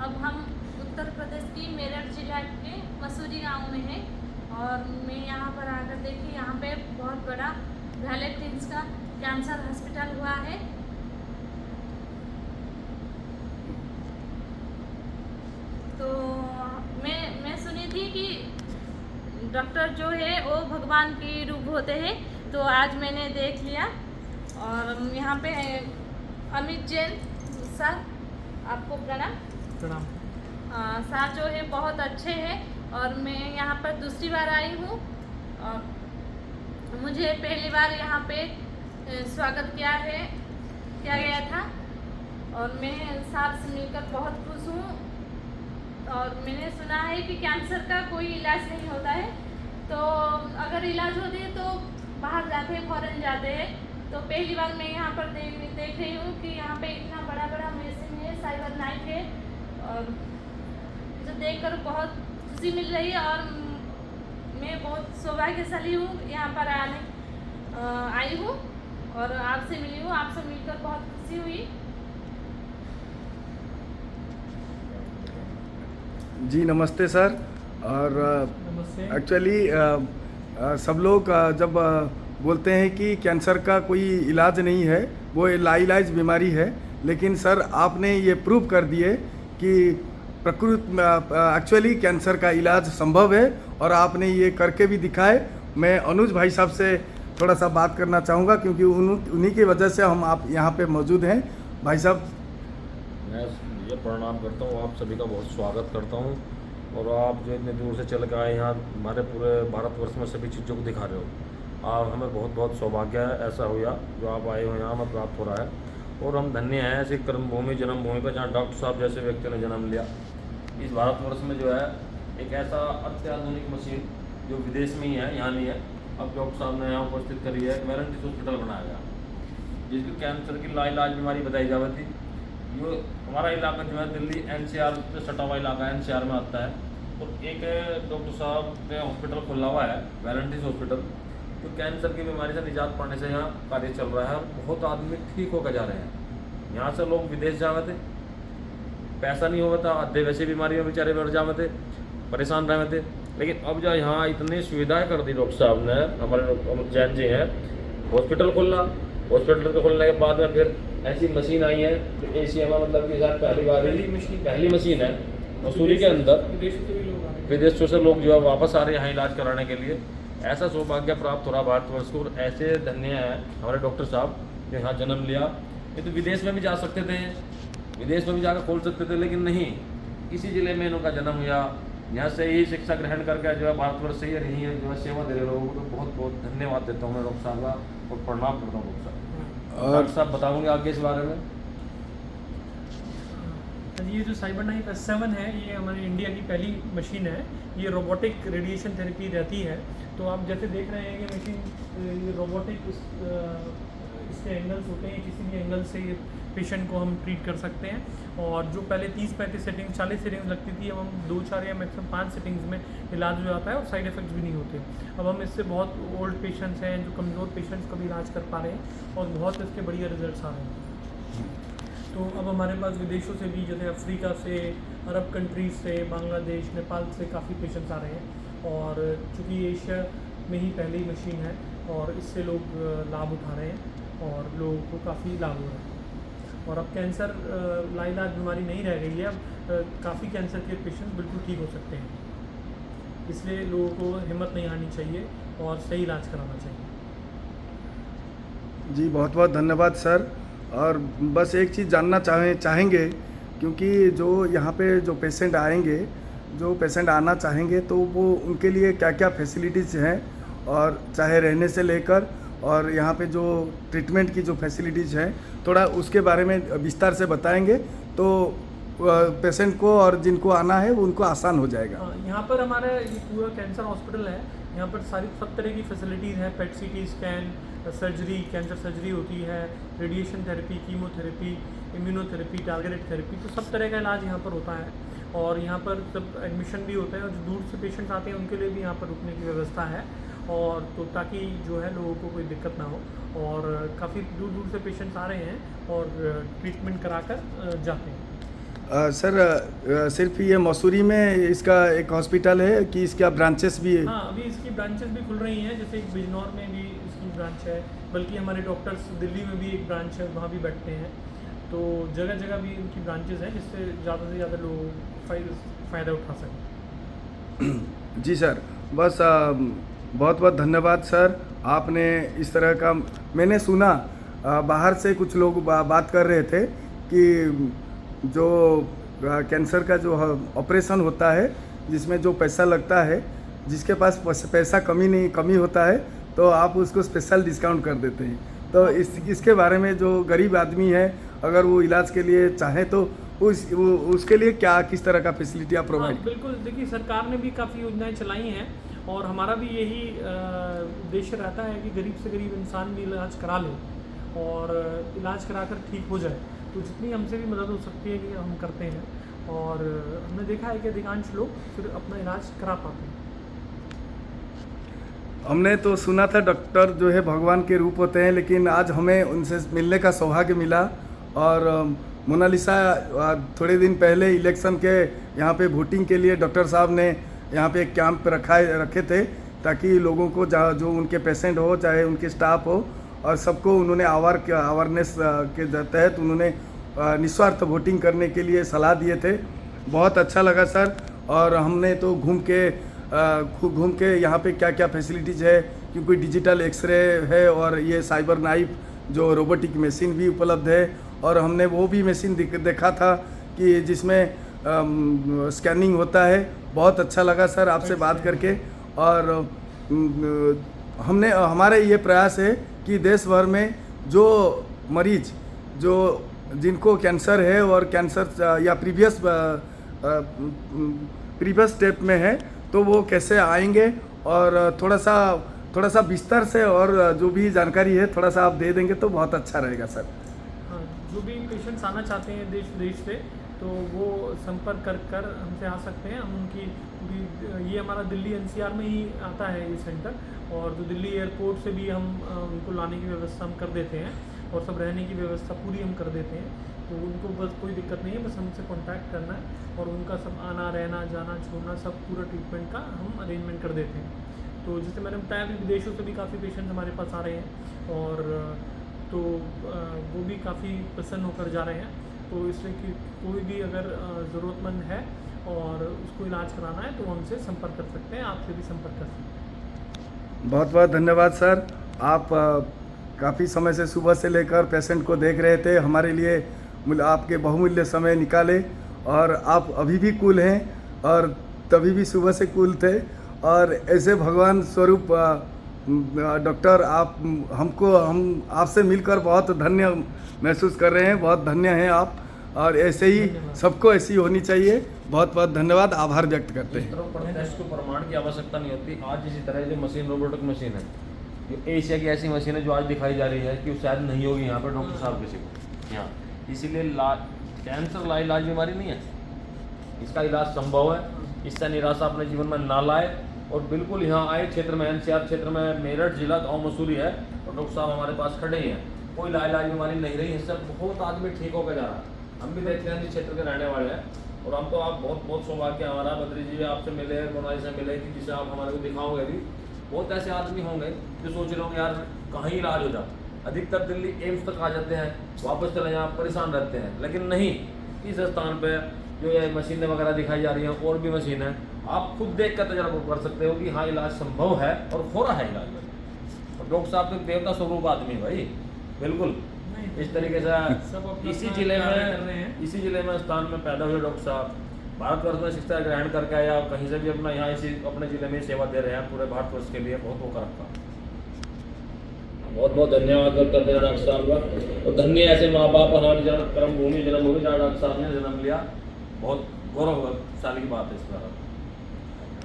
अब हम उत्तर प्रदेश की मेरठ जिला के मसूरी गांव में हैं और मैं यहाँ पर आकर देखी, यहाँ पे बहुत बड़ा वैले ट्विंस का कैंसर हॉस्पिटल हुआ है। तो मैं सुनी थी कि डॉक्टर जो है वो भगवान की रूप होते हैं, तो आज मैंने देख लिया। और यहाँ पे अमित जैन सर, आपको प्रणाम। प्रणाम। सर जो है बहुत अच्छे हैं और मैं यहाँ पर दूसरी बार आई हूँ और मुझे पहली बार यहाँ पे स्वागत किया गया था और मैं सर से मिलकर बहुत खुश हूँ। और मैंने सुना है कि कैंसर का कोई इलाज नहीं होता है, तो अगर इलाज होते तो बाहर जाते हैं, फॉरेन जाते हैं। तो पहली बार मैं यहाँ पर देख रही हूँ कि यहाँ पे इतना बड़ा बड़ा मशीन है, साइबर नाइफ है, और मुझे देखकर बहुत खुशी मिल रही है। और मैं बहुत सौभाग्यशाली हूँ, यहाँ पर आई हूँ और आपसे मिली हूँ, आपसे मिलकर बहुत खुशी हुई। जी नमस्ते सर। और नमस्ते। एक्चुअली सब लोग जब बोलते हैं कि कैंसर का कोई इलाज नहीं है, वो लाइलाज बीमारी है, लेकिन सर आपने ये प्रूव कर दिए कि एक्चुअली कैंसर का इलाज संभव है और आपने ये करके भी दिखाए। मैं अनुज भाई साहब से थोड़ा सा बात करना चाहूँगा क्योंकि उन्हीं की वजह से हम आप यहाँ पे मौजूद हैं। भाई साहब, मैं ये प्रणाम करता हूँ, आप सभी का बहुत स्वागत करता हूँ। और आप जो इतने दूर से चल के आए यहाँ हमारे पूरे भारतवर्ष में सभी चीज़ों को दिखा रहे हो, आप हमें बहुत बहुत सौभाग्य है ऐसा हुआ जो आप आए हो यहाँ हमें प्राप्त हो रहा है। और हम धन्य हैं ऐसी कर्मभूमि जन्मभूमि पर जहाँ डॉक्टर साहब जैसे व्यक्ति ने जन्म लिया। इस भारतवर्ष में जो है एक ऐसा अत्याधुनिक मशीन जो विदेश में ही है, यहाँ नहीं है, अब डॉक्टर साहब ने यहाँ उपस्थित करी है। वेलेंटिस हॉस्पिटल बनाया गया जिसकी कैंसर की लाइलाज बीमारी बताई जा रही थी। जो हमारा इलाका जो है दिल्ली NCR से सटा हुआ इलाका NCR में आता है। और एक डॉक्टर साहब ने हॉस्पिटल खोला हुआ है वेलेंटिस हॉस्पिटल, तो कैंसर की बीमारी से निजात पाने से यहाँ कार्य चल रहा है और बहुत आदमी ठीक होकर जा रहे हैं। यहाँ से लोग विदेश जा रहे थे, पैसा नहीं होता, आधे वैसे बीमारी में बेचारे बढ़ जा थे, परेशान रहे थे। लेकिन अब जो यहाँ इतनी सुविधाएँ कर दी डॉक्टर साहब ने, हमारे जैन जी हैं, हॉस्पिटल खोलना, हॉस्पिटल के खोलने के बाद में फिर ऐसी मशीन आई है जो ACMA मतलब कि शायद पहली मशीन है मसूरी के अंदर। विदेशों से लोग जो है वापस आ रहे हैं यहाँ इलाज कराने के लिए। ऐसा सौभाग्य प्राप्त हो रहा भारतवर्ष को और ऐसे धन्य हैं हमारे डॉक्टर साहब जो यहाँ जन्म लिया। ये तो विदेश में भी जा सकते थे, विदेश में भी जाकर खोल सकते थे, लेकिन नहीं, इसी ज़िले में इनका जन्म हुआ। यहाँ से ही शिक्षा ग्रहण करके जो है भारतवर्ष से ही रही है जो है सेवा दे रहे लोगों को। तो बहुत बहुत धन्यवाद देता हूँ मैं डॉक्टर साहब का और प्रणाम करता हूँ डॉक्टर साहब। डॉक्टर साहब बताऊँगे आगे इस बारे में। ये जो साइबर नाइफ S7 है, ये हमारी इंडिया की पहली मशीन है। ये रोबोटिक रेडिएशन थेरेपी रहती है। तो आप जैसे देख रहे हैं कि मशीन ये रोबोटिक इसके एंगल्स होते हैं, किसी भी एंगल से ये पेशेंट को हम ट्रीट कर सकते हैं। और जो पहले 30-35 सेटिंग्स 40 सेटिंग्स लगती थी, अब हम 2-4 या मैक्सिमम 5 सेटिंग्स में इलाज हो जाता है और साइड इफ़ेक्ट्स भी नहीं होते। अब हम इससे बहुत ओल्ड पेशेंट्स हैं, जो कमज़ोर पेशेंट्स का भी इलाज कर पा रहे हैं और बहुत इसके बढ़िया रिजल्ट्स आ रहे हैं। तो अब हमारे पास विदेशों से भी, जैसे अफ्रीका से, अरब कंट्रीज़ से, बांग्लादेश, नेपाल से काफ़ी पेशेंट्स आ रहे हैं। और चूँकि एशिया में ही पहली मशीन है और इससे लोग लाभ उठा रहे हैं और लोगों को काफ़ी लाभ हो रहा है। और अब कैंसर लाइलाज बीमारी नहीं रह गई है, अब काफ़ी कैंसर के पेशेंट्स बिल्कुल ठीक हो सकते हैं। इसलिए लोगों को हिम्मत नहीं हारनी चाहिए और सही इलाज कराना चाहिए। जी बहुत बहुत धन्यवाद सर। और बस एक चीज़ जानना चाहेंगे क्योंकि जो यहाँ पे जो पेशेंट आएंगे, जो पेशेंट आना चाहेंगे, तो वो उनके लिए क्या क्या फैसिलिटीज़ हैं, और चाहे रहने से लेकर और यहाँ पे जो ट्रीटमेंट की जो फैसिलिटीज़ हैं, थोड़ा उसके बारे में विस्तार से बताएंगे तो पेशेंट को और जिनको आना है उनको आसान हो जाएगा। यहाँ पर हमारा ये पूरा कैंसर हॉस्पिटल है। यहाँ पर सब तरह की फैसिलिटीज़ हैं। PET CT scan, surgery, cancer surgery होती है, radiation therapy, chemotherapy, immunotherapy, targeted therapy, तो सब तरह का इलाज यहाँ पर होता है। और यहाँ पर सब एडमिशन भी होता है और जो दूर से पेशेंट्स आते हैं उनके लिए भी यहाँ पर रुकने की व्यवस्था है। और तो ताकि जो है लोगों को कोई दिक्कत ना हो। और काफ़ी दूर दूर से पेशेंट्स आ रहे हैं और ट्रीटमेंट कराकर जाते हैं। सर सिर्फ ये मसूरी में इसका एक हॉस्पिटल है कि इसका ब्रांचेस भी है? हाँ, अभी इसकी ब्रांचेस भी खुल रही हैं, जैसे एक बिजनौर में भी इसकी ब्रांच है, बल्कि हमारे डॉक्टर्स दिल्ली में भी एक ब्रांच है, वहाँ भी बैठते हैं। तो जगह जगह भी इनकी ब्रांचेस हैं, जिससे ज़्यादा से ज़्यादा लोग फ़ायदा उठा सकें। जी सर, बस बहुत बहुत धन्यवाद सर। आपने इस तरह का, मैंने सुना बाहर से कुछ लोग बात कर रहे थे कि जो कैंसर का जो ऑपरेशन होता है, जिसमें जो पैसा लगता है, जिसके पास पैसा कमी होता है, तो आप उसको स्पेशल डिस्काउंट कर देते हैं। तो इसके बारे में जो गरीब आदमी है, अगर वो इलाज के लिए चाहे तो उसके लिए किस तरह का फैसिलिटी आप प्रोवाइड? बिल्कुल, देखिए सरकार ने भी काफ़ी योजनाएं चलाई हैं और हमारा भी यही उद्देश्य रहता है कि गरीब से गरीब इंसान भी इलाज करा ले और इलाज कराकर ठीक हो जाए। तो जितनी हमसे भी मदद हो सकती है कि हम करते हैं, और हमने देखा है कि अधिकांश लोग फिर अपना इलाज करा पाते हैं। हमने तो सुना था डॉक्टर जो है भगवान के रूप होते हैं, लेकिन आज हमें उनसे मिलने का सौभाग्य मिला। और मोनालिसा थोड़े दिन पहले इलेक्शन के यहाँ पे वोटिंग के लिए डॉक्टर साहब ने यहाँ पे एक कैंप रखे थे, ताकि लोगों को जो उनके पेशेंट हो, चाहे उनके स्टाफ हो, और सबको उन्होंने अवेयरनेस के तहत उन्होंने निस्वार्थ वोटिंग करने के लिए सलाह दिए थे। बहुत अच्छा लगा सर। और हमने तो घूम के यहाँ पे क्या क्या फैसिलिटीज़ है, क्योंकि डिजिटल एक्सरे है और ये साइबर नाइफ जो रोबोटिक मशीन भी उपलब्ध है, और हमने वो भी मशीन देखा था कि जिसमें स्कैनिंग होता है। बहुत अच्छा लगा सर आपसे बात करके। और हमारे ये प्रयास है कि देश भर में जो मरीज जिनको कैंसर है और कैंसर या प्रीवियस स्टेप में है, तो वो कैसे आएंगे, और थोड़ा सा विस्तार से और जो भी जानकारी है थोड़ा सा आप दे देंगे तो बहुत अच्छा रहेगा सर। हाँ, जो भी पेशेंट्स आना चाहते हैं देश विदेश से, तो वो संपर्क कर हमसे आ सकते हैं। हम ये हमारा दिल्ली NCR में ही आता है ये सेंटर, और जो दिल्ली एयरपोर्ट से भी हम उनको लाने की व्यवस्था हम कर देते हैं, और सब रहने की व्यवस्था पूरी हम कर देते हैं। तो उनको बस कोई दिक्कत नहीं है, बस हमसे कांटेक्ट करना है, और उनका सब आना रहना जाना छोड़ना सब पूरा ट्रीटमेंट का हम अरेंजमेंट कर देते हैं। तो जैसे मैंने बताया कि विदेशों से भी काफ़ी पेशेंट हमारे पास आ रहे हैं, और तो वो भी काफ़ी प्रसन्न होकर जा रहे हैं। तो इसलिए कि कोई भी अगर ज़रूरतमंद है और उसको इलाज कराना है तो हमसे संपर्क कर सकते हैं, आपसे भी संपर्क कर सकते हैं। बहुत बहुत धन्यवाद सर। आप काफ़ी समय से सुबह से लेकर पेशेंट को देख रहे थे, हमारे लिए आपके बहुमूल्य समय निकाले, और आप अभी भी कूल हैं और तभी भी सुबह से कूल थे। और ऐसे भगवान स्वरूप डॉक्टर हम आपसे मिलकर बहुत धन्य महसूस कर रहे हैं। बहुत धन्य हैं आप, और ऐसे ही सबको ऐसी होनी चाहिए। बहुत बहुत धन्यवाद, आभार व्यक्त करते हैं। टेस्ट को प्रमाण की आवश्यकता नहीं होती। आज इसी तरह जो मशीन रोबोटिक मशीन है, जो एशिया की ऐसी मशीन है जो आज दिखाई जा रही है कि शायद नहीं होगी यहाँ पर डॉक्टर साहब किसी को यहाँ। इसीलिए कैंसर लाइलाज बीमारी नहीं है, इसका इलाज संभव है। इससे निराशा अपने जीवन में ना लाए, और बिल्कुल यहाँ आए। क्षेत्र में NCR क्षेत्र में मेरठ जिला गाँव मसूरी है, और डॉक्टर साहब हमारे पास खड़े ही हैं। कोई लाइलाज बीमारी नहीं रही, इससे बहुत आदमी ठीक होकर जा रहा है। हम भी देखते हैं, इस क्षेत्र के रहने वाले हैं, और हम तो आप बहुत सौभाग्य हमारा बद्री जी आपसे मिले, मोनाली से मिले, कि जिसे आप हमारे को दिखाओगे भी। बहुत ऐसे आदमी होंगे जो सोच रहे होंगे यार कहीं इलाज हो जाए। अधिकतर दिल्ली एम्स तक आ जाते हैं, वापस चले जाएं, परेशान रहते हैं। लेकिन नहीं, इस स्थान पे जो ये मशीनें वगैरह दिखाई जा रही हैं, और भी मशीन है, आप खुद देख कर तजर्बा कर सकते हो कि हाँ इलाज संभव है और हो रहा है इलाज। और डॉक्टर साहब तो देवता स्वरूप आदमी भाई, बिल्कुल इस तरीके से इसी जिले में स्थान में पैदा हुए डॉक्टर साहब भारतवर्ष में शिक्षा ग्रहण करके, या कहीं से भी अपना यहाँ इसी अपने जिले में सेवा दे रहे हैं पूरे भारतवर्ष के लिए। बहुत होकर आपका बहुत धन्यवाद करते हैं डॉक्टर साहब का। और धन्य ऐसे माँ बाप हमारी जन्मभूमि जहाँ डॉक्टर साहब ने जन्म लिया। बहुत गौरवशाली की बात है इस बार।